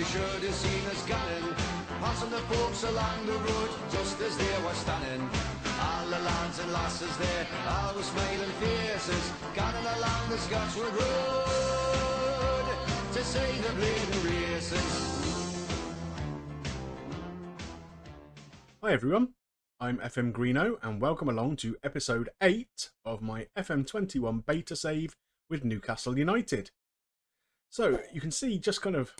you should have seen us gunning, passing the folks along the road just as they were standing. All the lads and lasses there, all with smiling faces, gunning along the Scotswood Road to see the bleeding races. Hi everyone, I'm FM Greeno and welcome along to episode 8 of my FM21 Beta save with Newcastle United. So you can see just kind of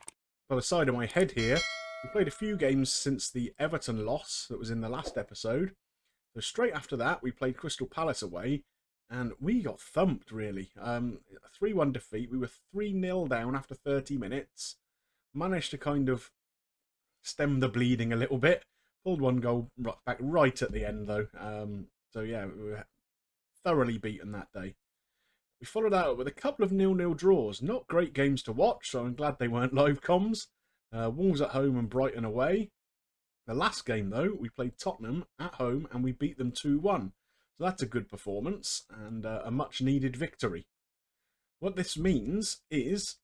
by the side of my head here, we played a few games since the Everton loss that was in the last episode. So straight after that we played Crystal Palace away and we got thumped really. A 3-1 defeat, we were 3-0 down after 30 minutes. Managed to kind of stem the bleeding a little bit. Pulled one goal back right at the end though. So yeah, we were thoroughly beaten that day. We followed that up with a couple of 0-0 draws. Not great games to watch, so I'm glad they weren't live comms. Wolves at home and Brighton away. The last game though, we played Tottenham at home and we beat them 2-1. So that's a good performance and a much needed victory. What this means is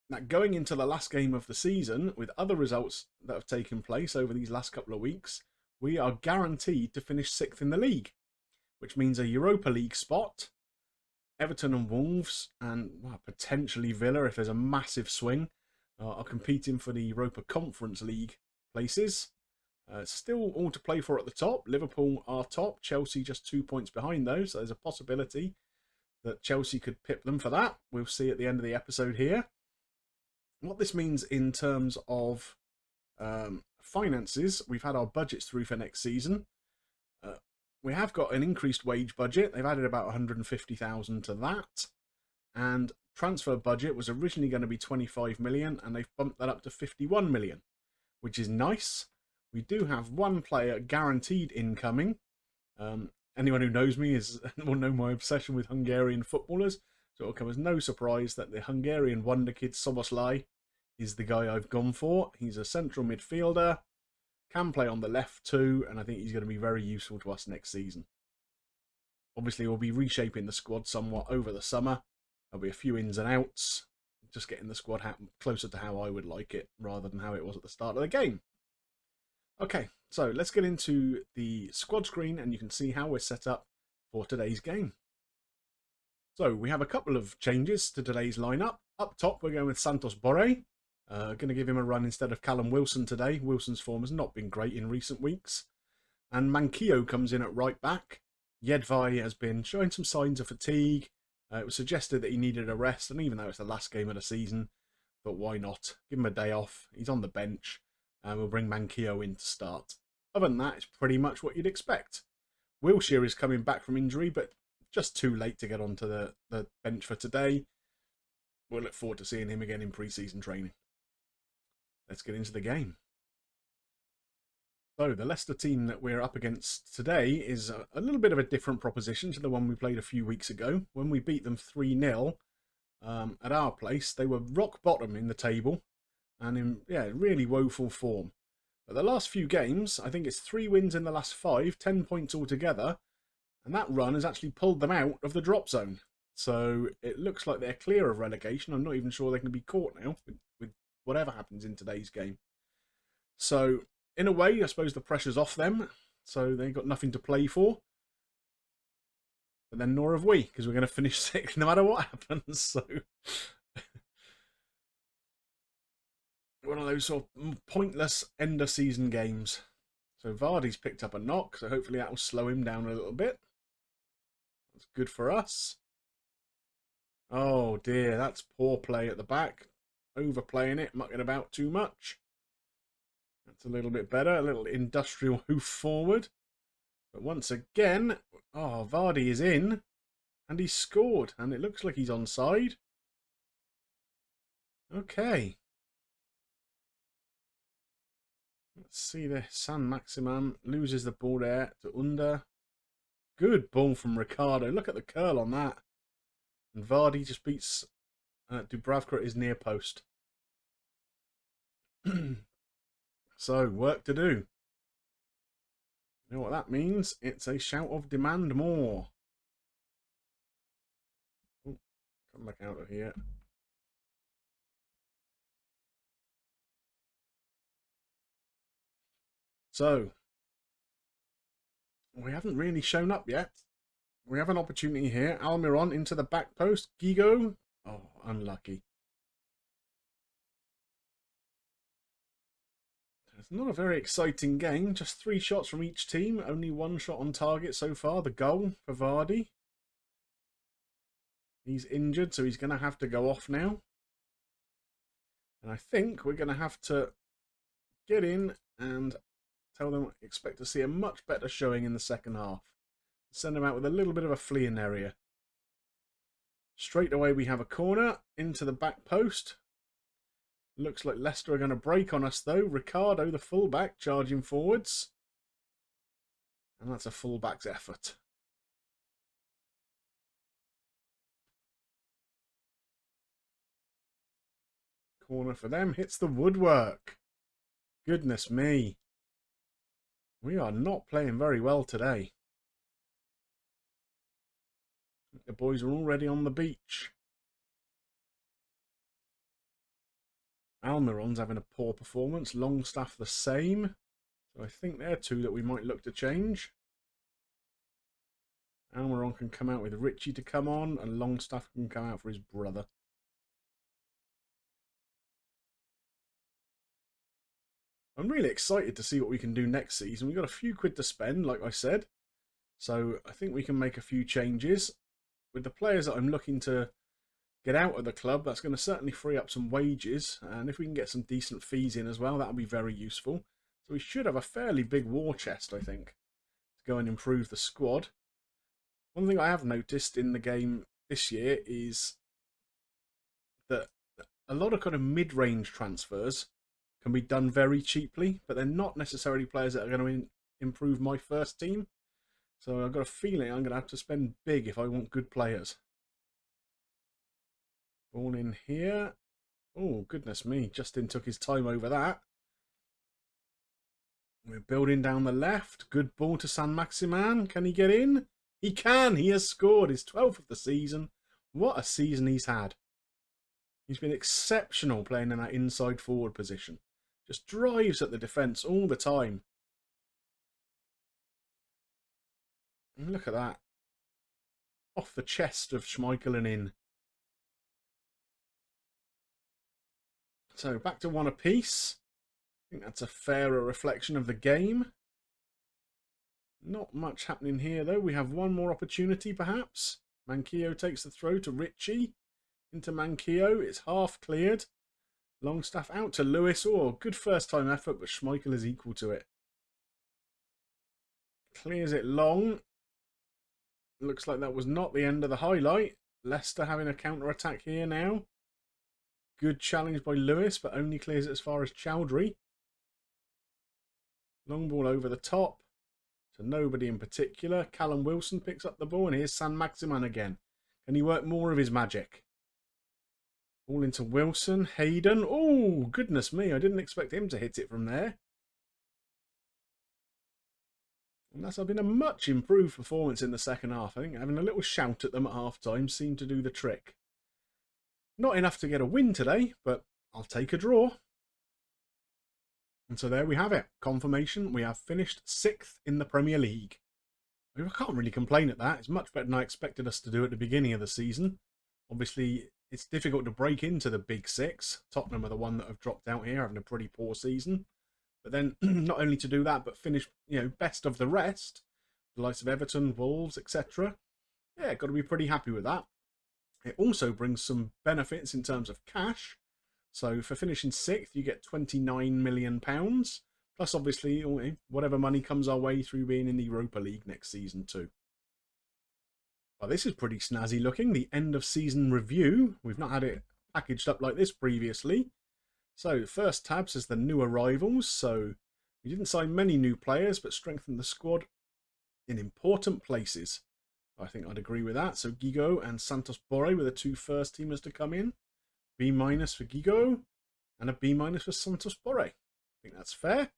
that going into the last game of the season, with other results that have taken place over these last couple of weeks, we are guaranteed to finish 6th in the league, which means a Europa League spot. Everton and Wolves, and potentially Villa, if there's a massive swing, are competing for the Europa Conference League places. Still all to play for at the top. Liverpool are top, Chelsea just 2 points behind those, so there's a possibility that Chelsea could pip them for that. We'll see at the end of the episode here. What this means in terms of finances, we've had our budgets through for next season. We have got an increased wage budget. They've added about 150,000 to that. And transfer budget was originally going to be 25 million and they've bumped that up to 51 million, which is nice. We do have one player guaranteed incoming. Anyone who knows me will know my obsession with Hungarian footballers. So it'll come as no surprise that the Hungarian wonder kid Szoboszlai is the guy I've gone for. He's a central midfielder, can play on the left too, and I think he's going to be very useful to us next season. Obviously, we'll be reshaping the squad somewhat over the summer. There'll be a few ins and outs, just getting the squad closer to how I would like it, rather than how it was at the start of the game. Okay, so let's get into the squad screen, and you can see how we're set up for today's game. So we have a couple of changes to today's lineup. Up top, we're going with Santos Borré. Going to give him a run instead of Callum Wilson today. Wilson's form has not been great in recent weeks. And Manquillo comes in at right back. Jedvaj has been showing some signs of fatigue. It was suggested that he needed a rest, and even though it's the last game of the season, but why not? Give him a day off. He's on the bench, and we'll bring Manquillo in to start. Other than that, it's pretty much what you'd expect. Wilshere is coming back from injury, but just too late to get onto the bench for today. We'll look forward to seeing him again in pre-season training. Let's get into the game. So the Leicester team that we're up against today is a little bit of a different proposition to the one we played a few weeks ago. When we beat them 3-0 at our place, they were rock bottom in the table and in really woeful form. But the last few games, I think it's 3 wins in the last 5, 10 points altogether, and that run has actually pulled them out of the drop zone. So it looks like they're clear of relegation. I'm not even sure they can be caught now with whatever happens in today's game. So in a way, I suppose the pressure's off them. So they've got nothing to play for. But then nor have we, because we're going to finish 6th no matter what happens. So one of those sort of pointless end of season games. So Vardy's picked up a knock, so hopefully that will slow him down a little bit. That's good for us. Oh dear, that's poor play at the back. Overplaying it, mucking about too much. That's a little bit better, a little industrial hoof forward. But once again, Vardy is in. And he's scored. And it looks like he's onside. Okay. Let's see this. San Maximan loses the ball there to Under. Good ball from Ricardo. Look at the curl on that. And Vardy just beats Dubravka at his near post. So, work to do. You know what that means? It's a shout of demand more. Oh, come back out of here. So, we haven't really shown up yet. We have an opportunity here. Almiron into the back post. Gigo. Oh, unlucky. It's not a very exciting game. Just 3 shots from each team. Only 1 shot on target so far. The goal for Vardy. He's injured, so he's going to have to go off now. And I think we're going to have to get in and tell them expect to see a much better showing in the second half. Send them out with a little bit of a fleeing area. Straight away we have a corner into the back post. Looks like Leicester are going to break on us though. Ricardo, the fullback, charging forwards. And that's a fullback's effort. Corner for them. Hits the woodwork. Goodness me. We are not playing very well today. The boys are already on the beach. Almiron's having a poor performance. Longstaff the same. So I think they're 2 that we might look to change. Almiron can come out with Richie to come on, and Longstaff can come out for his brother. I'm really excited to see what we can do next season. We've got a few quid to spend, like I said. So I think we can make a few changes. With the players that I'm looking to get out of the club, that's going to certainly free up some wages. And if we can get some decent fees in as well, that'll be very useful. So we should have a fairly big war chest, I think, to go and improve the squad. One thing I have noticed in the game this year is that a lot of kind of mid-range transfers can be done very cheaply, but they're not necessarily players that are going to improve my first team. So I've got a feeling I'm going to have to spend big if I want good players. Ball in here. Oh, goodness me. Justin took his time over that. We're building down the left. Good ball to San Maximan. Can he get in? He can. He has scored his 12th of the season. What a season he's had. He's been exceptional playing in that inside forward position. Just drives at the defence all the time. And look at that. Off the chest of Schmeichel and in. So back to 1 apiece. I think that's a fairer reflection of the game. Not much happening here though. We have 1 more opportunity perhaps. Manquillo takes the throw to Richie. Into Manquillo. It's half cleared. Longstaff out to Lewis. Oh, good first time effort, but Schmeichel is equal to it. Clears it long. Looks like that was not the end of the highlight. Leicester having a counter-attack here now. Good challenge by Lewis, but only clears it as far as Chowdhury. Long ball over the top to nobody in particular. Callum Wilson picks up the ball, and here's San Maximan again. Can he work more of his magic? Ball into Wilson. Hayden. Oh, goodness me. I didn't expect him to hit it from there. And that's been a much improved performance in the second half. I think having a little shout at them at half-time seemed to do the trick. Not enough to get a win today, but I'll take a draw. And so there we have it. Confirmation. We have finished 6th in the Premier League. I can't really complain at that. It's much better than I expected us to do at the beginning of the season. Obviously, it's difficult to break into the big 6. Tottenham are the one that have dropped out here, having a pretty poor season. But then, not only to do that, but finish, best of the rest. The likes of Everton, Wolves, etc. Yeah, got to be pretty happy with that. It also brings some benefits in terms of cash. So for finishing 6th, you get £29 million. Plus, obviously, whatever money comes our way through being in the Europa League next season too. Well, this is pretty snazzy looking. The end of season review. We've not had it packaged up like this previously. So the first tab says the new arrivals. So we didn't sign many new players, but strengthened the squad in important places. I think I'd agree with that. So Gigo and Santos Borre were the 2 first teamers to come in. B- for Gigo and a B- for Santos Borre. I think that's fair.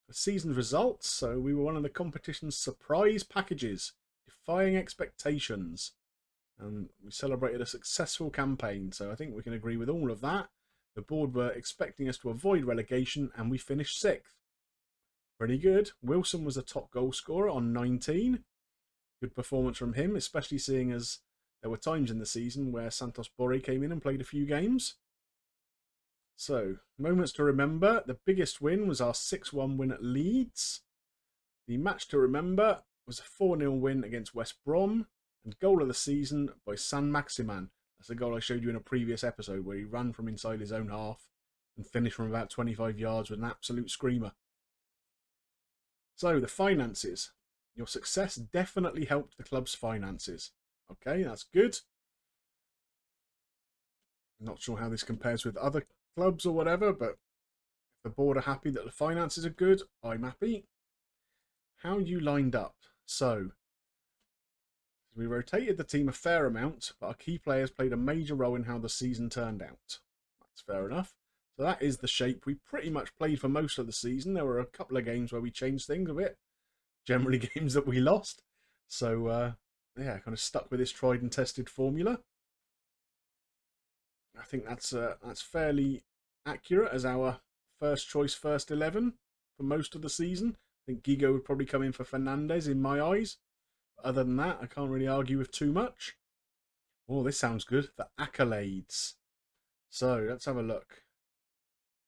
The season results. So we were one of the competition's surprise packages, defying expectations. And we celebrated a successful campaign. So I think we can agree with all of that. The board were expecting us to avoid relegation and we finished 6th. pretty good. Wilson was the top goal scorer on 19. Good performance from him, especially seeing as there were times in the season where Santos Borré came in and played a few games. So, moments to remember. The biggest win was our 6-1 win at Leeds. The match to remember was a 4-0 win against West Brom. And goal of the season by Saint-Maximin. That's the goal I showed you in a previous episode where he ran from inside his own half and finished from about 25 yards with an absolute screamer. So, the finances. Your success definitely helped the club's finances. Okay, that's good. Not sure how this compares with other clubs or whatever, but if the board are happy that the finances are good, I'm happy. How you lined up. So, we rotated the team a fair amount, but our key players played a major role in how the season turned out. That's fair enough. So that is the shape we pretty much played for most of the season. There were a couple of games where we changed things a bit. Generally games that we lost. So, yeah, kind of stuck with this tried and tested formula. I think that's fairly accurate as our first choice, first 11 for most of the season. I think Gigo would probably come in for Fernandez in my eyes. Other than that, I can't really argue with too much. Oh, this sounds good. The accolades. So, let's have a look.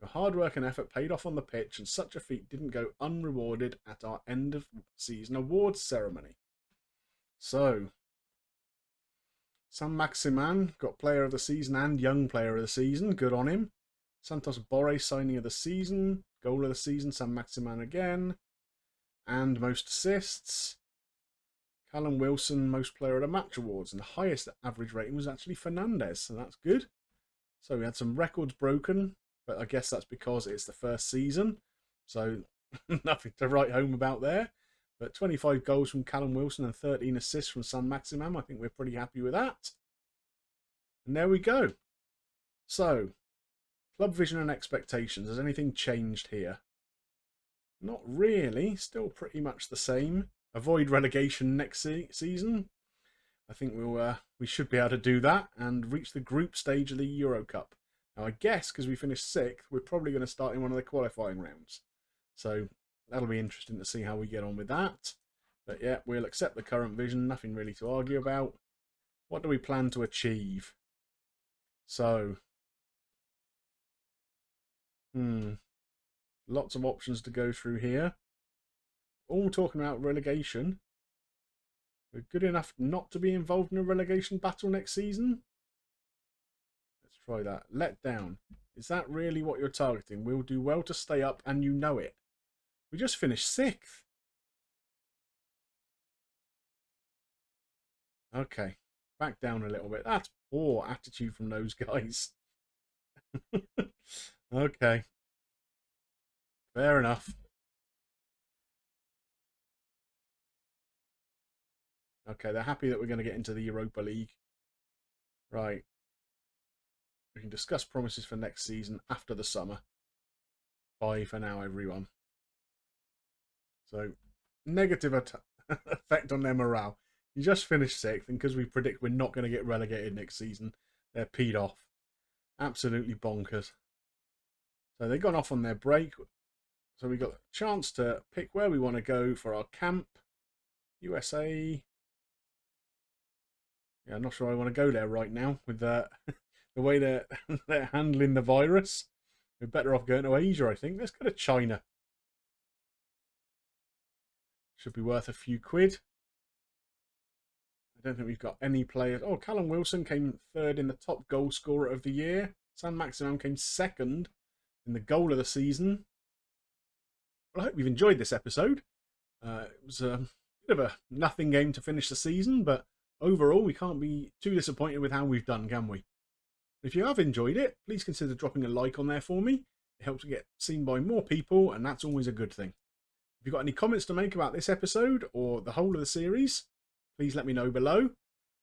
Your hard work and effort paid off on the pitch, and such a feat didn't go unrewarded at our end of season awards ceremony. So, Saint-Maximin got player of the season and young player of the season. Good on him. Santos Borré signing of the season. Goal of the season, Saint-Maximin again. And most assists. Callum Wilson, most player of the match awards. And the highest average rating was actually Fernandez. So that's good. So we had some records broken. But I guess that's because it's the first season. So nothing to write home about there. But 25 goals from Callum Wilson and 13 assists from Saint-Maximin. I think we're pretty happy with that. And there we go. So, club vision and expectations. Has anything changed here? Not really. Still pretty much the same. Avoid relegation next season. I think we should be able to do that and reach the group stage of the Euro Cup. Now, I guess because we finished 6th, we're probably going to start in one of the qualifying rounds. So, that'll be interesting to see how we get on with that. But yeah, we'll accept the current vision. Nothing really to argue about. What do we plan to achieve? So, lots of options to go through here. All talking about relegation. We're good enough not to be involved in a relegation battle next season. Let's try that. Let down. Is that really what you're targeting? We'll do well to stay up and you know it. We just finished 6th. Okay. Back down a little bit. That's poor attitude from those guys. Okay. Fair enough. Okay, they're happy that we're going to get into the Europa League. Right. We can discuss promises for next season after the summer. Bye for now, everyone. So, negative effect on their morale. You just finished 6th, and because we predict we're not going to get relegated next season, they're peed off. Absolutely bonkers. So they've gone off on their break. So we got a chance to pick where we want to go for our camp. USA. Yeah, I'm not sure I want to go there right now with the way they're handling the virus. We're better off going to Asia, I think. Let's go to China. Should be worth a few quid. I don't think we've got any players. Oh, Callum Wilson came 3rd in the top goal scorer of the year. Saint-Maximin came 2nd in the goal of the season. Well, I hope you've enjoyed this episode. It was a bit of a nothing game to finish the season, but overall we can't be too disappointed with how we've done, can we? If you have enjoyed it, please consider dropping a like on there for me. It helps get seen by more people, and that's always a good thing. If you've got any comments to make about this episode or the whole of the series, please let me know below. And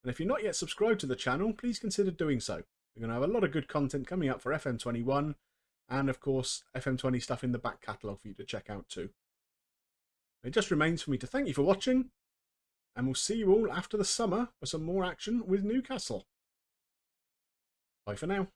if you're not yet subscribed to the channel, please consider doing so. We're going to have a lot of good content coming up for FM21 and, of course, FM20 stuff in the back catalogue for you to check out too. It just remains for me to thank you for watching, and we'll see you all after the summer for some more action with Newcastle. Bye for now.